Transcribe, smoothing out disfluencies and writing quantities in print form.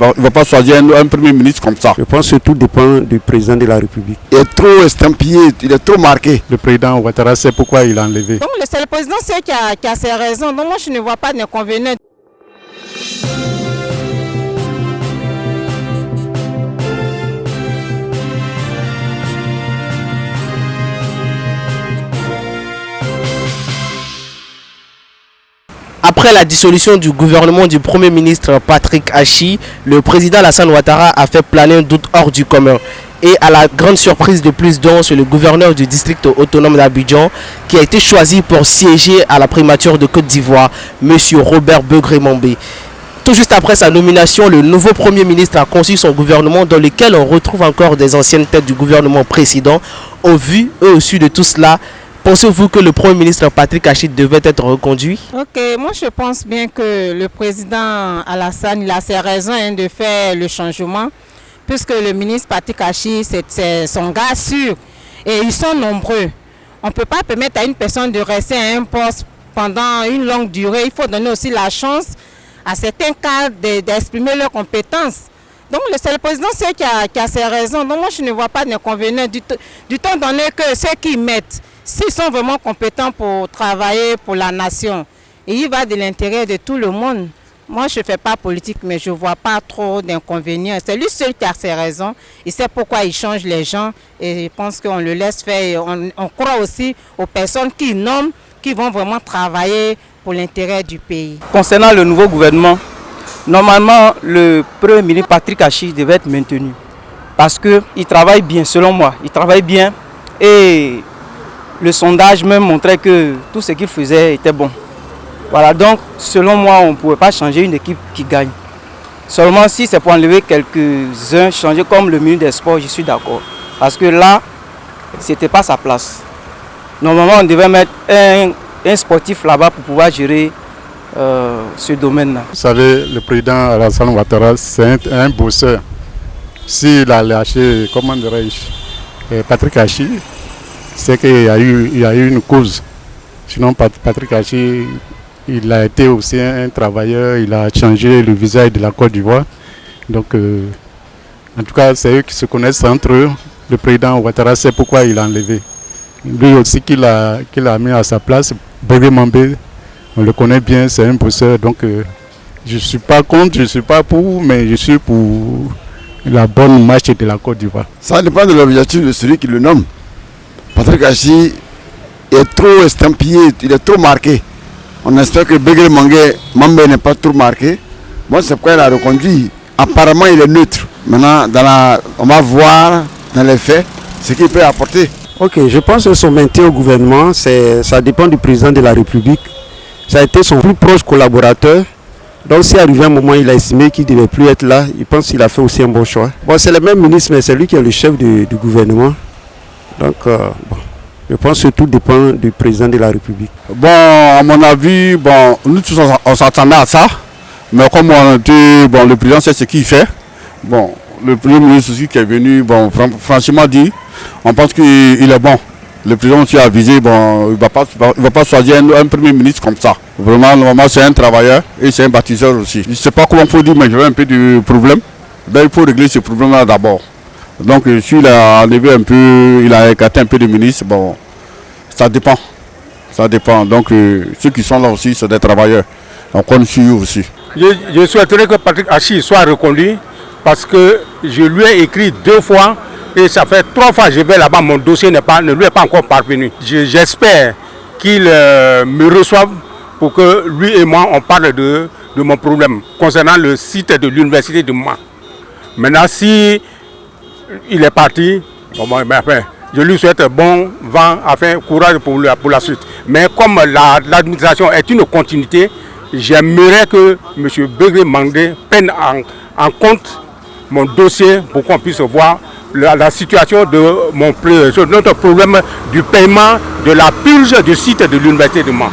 ne va pas choisir un premier ministre comme ça. Je pense que tout dépend du président de la République. Il est trop estampillé, il est trop marqué. Le président Ouattara sait pourquoi il a enlevé. Donc c'est le président qui a ses raisons. Donc moi je ne vois pas d'inconvénient. Après la dissolution du gouvernement du Premier ministre Patrick Achi, le président Alassane Ouattara a fait planer un doute hors du commun. Et à la grande surprise de plus d'un, c'est le gouverneur du district autonome d'Abidjan qui a été choisi pour siéger à la primature de Côte d'Ivoire, M. Robert Begré-Mambé. Tout juste après sa nomination, le nouveau Premier ministre a conçu son gouvernement dans lequel on retrouve encore des anciennes têtes du gouvernement précédent. Au vu et au su de tout cela, pensez-vous que le Premier ministre Patrick Achi devait être reconduit? Ok, moi je pense bien que le président Alassane il a ses raisons de faire le changement, puisque le ministre Patrick Achi c'est son gars sûr et ils sont nombreux. On ne peut pas permettre à une personne de rester à un poste pendant une longue durée. Il faut donner aussi la chance à certains cas d'exprimer leurs compétences. Donc c'est le président qui a ses raisons. Donc moi je ne vois pas d'inconvénient du temps donné que ceux qui mettent, s'ils sont vraiment compétents pour travailler pour la nation, et il va de l'intérêt de tout le monde. Moi, je ne fais pas politique, mais je ne vois pas trop d'inconvénients. C'est lui seul qui a ses raisons. Il sait pourquoi il change les gens. Et je pense qu'on le laisse faire. Et on croit aussi aux personnes qui nomment, qui vont vraiment travailler pour l'intérêt du pays. Concernant le nouveau gouvernement, normalement, le Premier ministre Patrick Achi devait être maintenu. Parce qu'il travaille bien, selon moi. Il travaille bien. Et le sondage même montrait que tout ce qu'il faisait était bon. Voilà, donc selon moi, on ne pouvait pas changer une équipe qui gagne. Seulement si c'est pour enlever quelques-uns, changer comme le ministre des Sports, je suis d'accord. Parce que là, ce n'était pas sa place. Normalement, on devait mettre un sportif là-bas pour pouvoir gérer ce domaine-là. Vous savez, le président Alassane Ouattara, c'est un bosseur. S'il a lâché, comment dirais-je, Patrick Achi, c'est qu'il y a eu une cause. Sinon, Patrick Achi, il a été aussi un travailleur, il a changé le visage de la Côte d'Ivoire. Donc, en tout cas, c'est eux qui se connaissent entre eux. Le président Ouattara sait pourquoi il a enlevé. Lui aussi qu'il a mis à sa place, Begré-Mambé, on le connaît bien, c'est un bosseur. Donc, je ne suis pas contre, je ne suis pas pour, mais je suis pour la bonne marche de la Côte d'Ivoire. Ça dépend de l'objectif de celui qui le nomme. Patrick Achi est trop estampillé, il est trop marqué. On espère que Begré-Mambé n'est pas trop marqué. Bon, c'est pourquoi il a reconduit. Apparemment, il est neutre. Maintenant, on va voir dans les faits ce qu'il peut apporter. Ok, je pense que son maintien au gouvernement, ça dépend du président de la République. Ça a été son plus proche collaborateur. Donc, si arrivé un moment, il a estimé qu'il ne devait plus être là, il pense qu'il a fait aussi un bon choix. Bon, c'est le même ministre, mais c'est lui qui est le chef du gouvernement. Donc, bon. Je pense que tout dépend du président de la République. Bon, à mon avis, bon, nous tous on s'attendait à ça. Mais comme on était, bon, le président sait ce qu'il fait. Bon, le premier ministre aussi qui est venu, bon, franchement dit, on pense qu'il est bon. Le président aussi a avisé, bon, il ne va pas choisir un premier ministre comme ça. Vraiment, normalement, c'est un travailleur et c'est un bâtisseur aussi. Je ne sais pas comment il faut dire, mais j'avais un peu de problème. Ben, il faut régler ce problème-là d'abord. Donc, s'il a enlevé un peu, il a écarté un peu de ministres, bon, ça dépend. Ça dépend. Donc, ceux qui sont là aussi, c'est des travailleurs. Donc, on suit aussi. Je souhaiterais que Patrick Achi soit reconduit parce que je lui ai écrit 2 fois et ça fait 3 fois que je vais là-bas, mon dossier ne lui est pas encore parvenu. J'espère qu'il me reçoive pour que lui et moi, on parle de mon problème concernant le site de l'université de Mans. Maintenant, si il est parti, je lui souhaite bon vent, enfin courage pour la suite. Mais comme l'administration est une continuité, j'aimerais que M. Begré-Mambé prenne en compte mon dossier pour qu'on puisse voir la situation de notre problème du paiement de la purge du site de l'université de Mans.